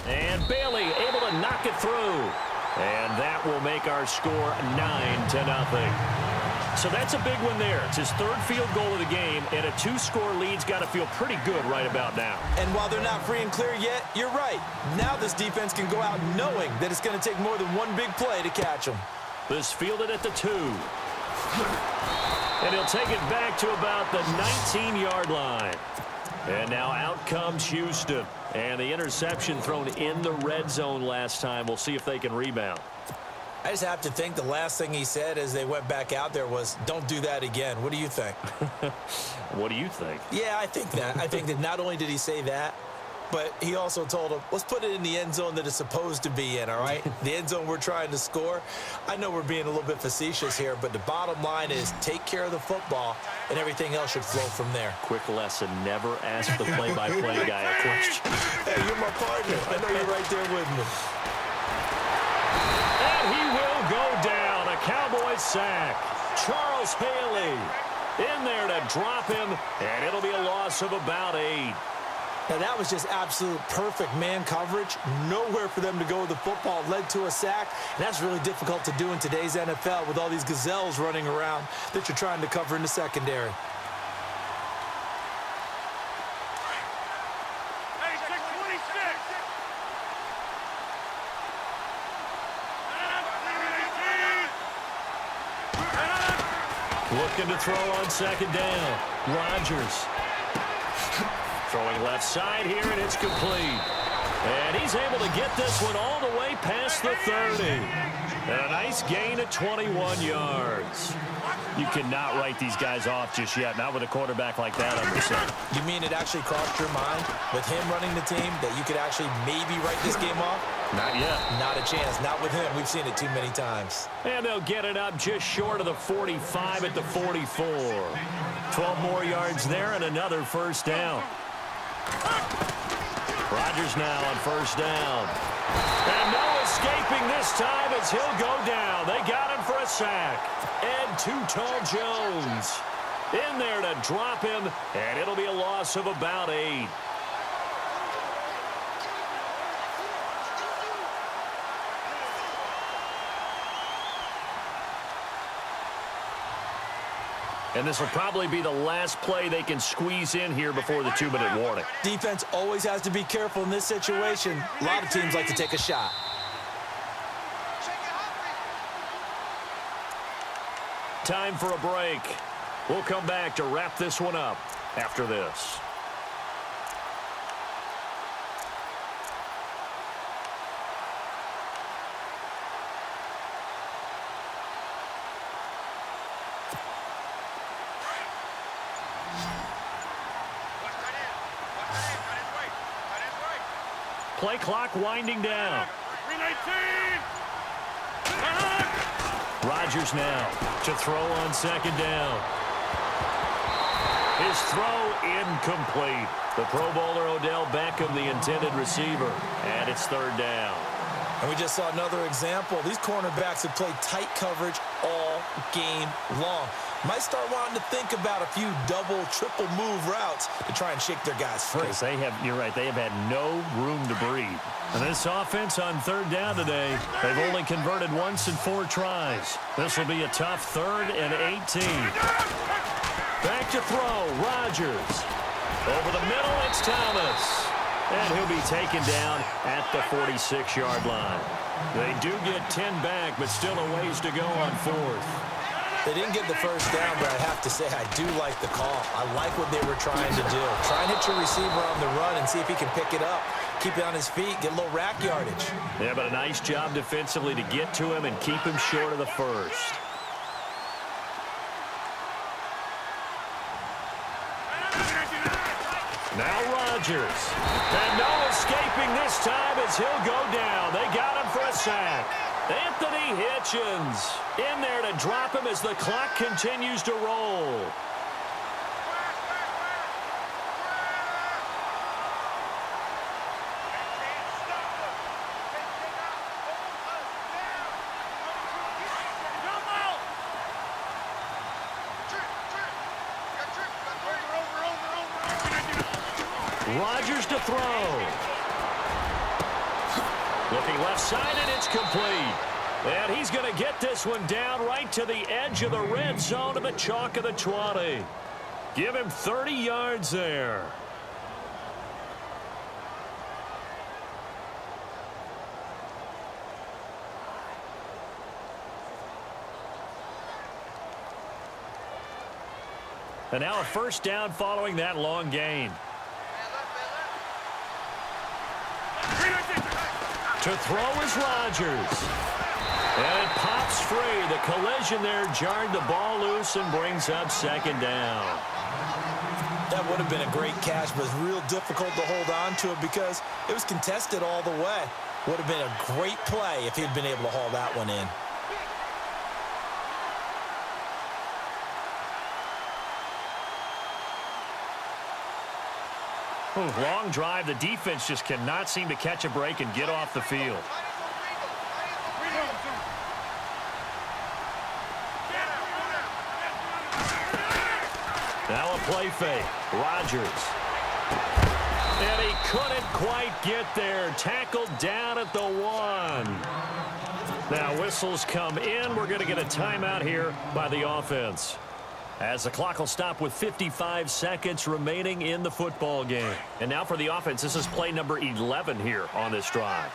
And Bailey able to knock it through. And that will make our score 9-0. So that's a big one there. It's his third field goal of the game, and a 2-score lead's got to feel pretty good right about now. And while they're not free and clear yet, you're right. Now this defense can go out knowing that it's going to take more than one big play to catch them. This fielded at the 2. And he'll take it back to about the 19-yard line. And now out comes Houston. And the interception thrown in the red zone last time. We'll see if they can rebound. I just have to think the last thing he said as they went back out there was, don't do that again. What do you think? What do you think? Yeah, I think that. I think that not only did he say that, but he also told him, let's put it in the end zone that it's supposed to be in, all right? The end zone we're trying to score. I know we're being a little bit facetious here, but the bottom line is take care of the football, and everything else should flow from there. Quick lesson, never ask the play-by-play guy a question. Hey, you're my partner. I know you're right there with me. And he will go down. A Cowboys sack. Charles Haley in there to drop him, and it'll be a loss of about 8. Now, that was just absolute perfect man coverage. Nowhere for them to go with the football. Led to a sack. And that's really difficult to do in today's NFL with all these gazelles running around that you're trying to cover in the secondary. Looking to throw on second down. Rodgers. Throwing left side here, and it's complete. And he's able to get this one all the way past the 30. And a nice gain of 21 yards. You cannot write these guys off just yet, not with a quarterback like that under center. You mean it actually crossed your mind with him running the team that you could actually maybe write this game off? Not yet. Not a chance. Not with him. We've seen it too many times. And they'll get it up just short of the 45 at the 44. 12 more yards there and another first down. Rodgers now on first down. And no escaping this time as he'll go down. They got him for a sack. And Too Tall Jones in there to drop him, and it'll be a loss of about 8. And this will probably be the last play they can squeeze in here before the 2-minute warning. Defense always has to be careful in this situation. A lot of teams like to take a shot. Time for a break. We'll come back to wrap this one up after this. Play clock winding down. 3:19. Rodgers now to throw on second down. His throw incomplete. The Pro Bowler Odell Beckham, the intended receiver, and it's third down. And we just saw another example. These cornerbacks have played tight coverage all game long. Might start wanting to think about a few double, triple move routes to try and shake their guys free. Because you're right, they have had no room to breathe. And this offense on third down today, they've only converted once in 4 tries. This will be a tough 3rd and 18. Back to throw, Rodgers. Over the middle, it's Thomas. And he'll be taken down at the 46-yard line. They do get 10 back, but still a ways to go on 4th. They didn't get the first down, but I have to say I do like the call. I like what they were trying to do. Try and hit your receiver on the run and see if he can pick it up. Keep it on his feet, get a little rack yardage. Yeah, but a nice job defensively to get to him and keep him short of the first. Now Rodgers. And no escaping this time as he'll go down. They got him for a sack. Anthony Hitchens in there to drop him as the clock continues to roll. Rodgers to throw. Looking left side, and it's complete. And he's going to get this one down right to the edge of the red zone to the chalk of the 20. Give him 30 yards there. And now a first down following that long gain. To throw is Rodgers. And it pops free. The collision there jarred the ball loose and brings up second down. That would have been a great catch, but it's real difficult to hold on to it because it was contested all the way. Would have been a great play if he'd been able to haul that one in. Long drive. The defense just cannot seem to catch a break and get off the field. Now a play fake. Rodgers. And he couldn't quite get there. Tackled down at the 1. Now whistles come in. We're going to get a timeout here by the offense, as the clock will stop with 55 seconds remaining in the football game. And now for the offense, this is play number 11 here on this drive.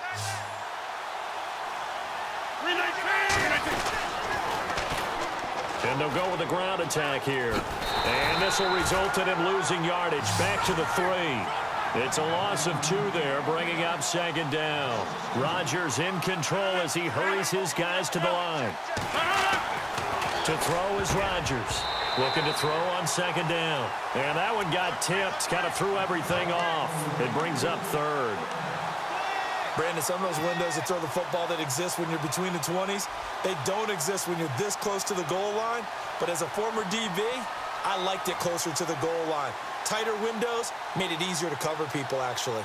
And they'll go with the ground attack here. And this will result in him losing yardage. Back to the 3. It's a loss of 2 there, bringing up second down. Rodgers in control as he hurries his guys to the line. To throw is Rodgers. Looking to throw on second down. And that one got tipped. Kind of threw everything off. It brings up third. Brandon, some of those windows that throw the football that exist when you're between the 20s, they don't exist when you're this close to the goal line. But as a former DB, I liked it closer to the goal line. Tighter windows made it easier to cover people, actually.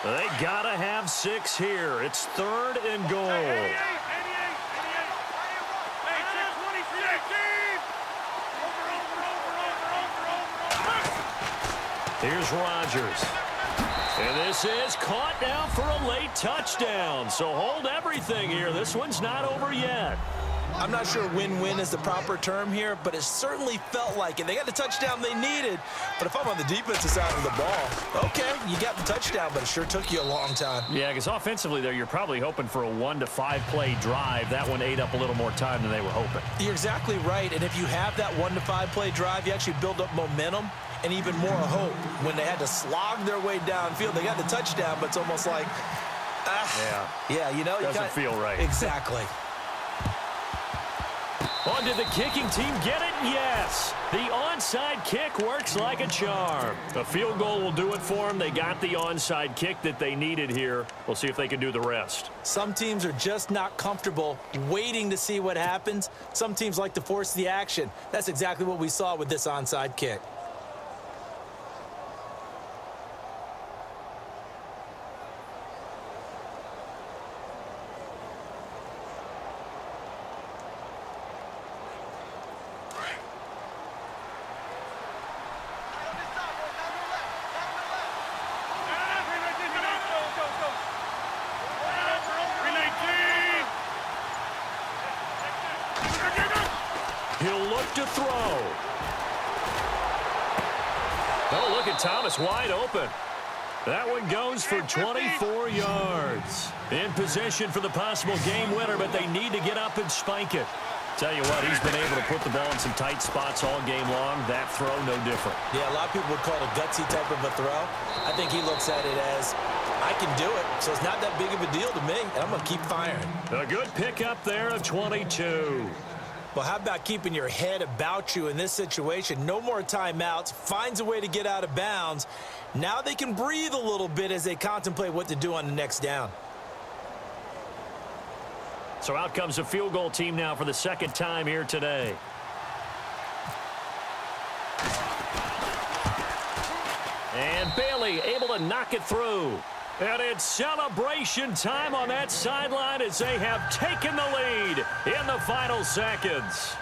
They got to have 6 here. It's third and goal. Here's Rodgers. And this is caught now for a late touchdown. So hold everything here. This one's not over yet. I'm not sure win-win is the proper term here, but it certainly felt like it. They got the touchdown they needed. But if I'm on the defensive side of the ball, okay, you got the touchdown, but it sure took you a long time. Yeah, because offensively there, you're probably hoping for a 1 to 5 play drive. That one ate up a little more time than they were hoping. You're exactly right. And if you have that 1 to 5 play drive, you actually build up momentum and even more hope. When they had to slog their way downfield, they got the touchdown, but it's almost like, yeah, you know, doesn't feel right. Exactly. Oh, did the kicking team get it? Yes. The onside kick works like a charm. A field goal will do it for them. They got the onside kick that they needed here. We'll see if they can do the rest. Some teams are just not comfortable waiting to see what happens. Some teams like to force the action. That's exactly what we saw with this onside kick. He'll look to throw. Oh, look at Thomas wide open. That one goes for 24 yards. In position for the possible game winner, but they need to get up and spike it. Tell you what, he's been able to put the ball in some tight spots all game long. That throw, no different. Yeah, a lot of people would call it a gutsy type of a throw. I think he looks at it as, I can do it, so it's not that big of a deal to me, and I'm going to keep firing. A good pickup there of 22. Well, how about keeping your head about you in this situation? No more timeouts. Finds a way to get out of bounds. Now they can breathe a little bit as they contemplate what to do on the next down. So out comes a field goal team now for the second time here today. And Bailey able to knock it through. And it's celebration time on that sideline as they have taken the lead in the final seconds.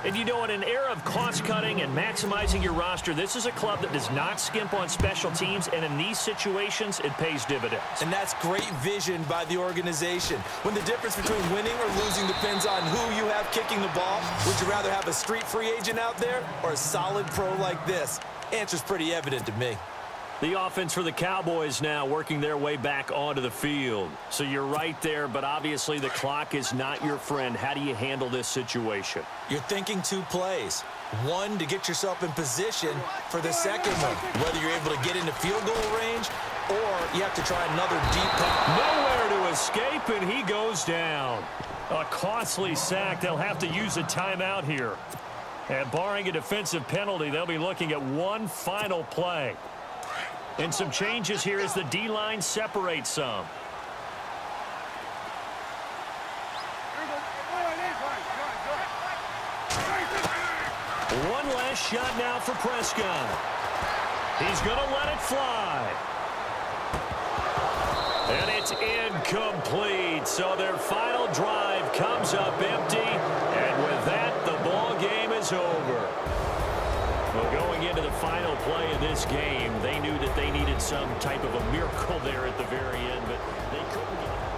And you know, in an era of cost-cutting and maximizing your roster, this is a club that does not skimp on special teams, and in these situations, it pays dividends. And that's great vision by the organization. When the difference between winning or losing depends on who you have kicking the ball, would you rather have a street free agent out there or a solid pro like this? Answer's pretty evident to me. The offense for the Cowboys now working their way back onto the field. So you're right there, but obviously the clock is not your friend. How do you handle this situation? You're thinking two plays. One, to get yourself in position for the second one, whether you're able to get into field goal range or you have to try another deep pass. Nowhere to escape, and he goes down. A costly sack. They'll have to use a timeout here. And barring a defensive penalty, they'll be looking at one final play. And some changes here as the D-line separates some. One last shot now for Prescott. He's going to let it fly. And it's incomplete. So their final drive comes up empty. And with that, the ball game is over. Well, going into the final play of this game, they knew that they needed some type of a miracle there at the very end, but they couldn't get it.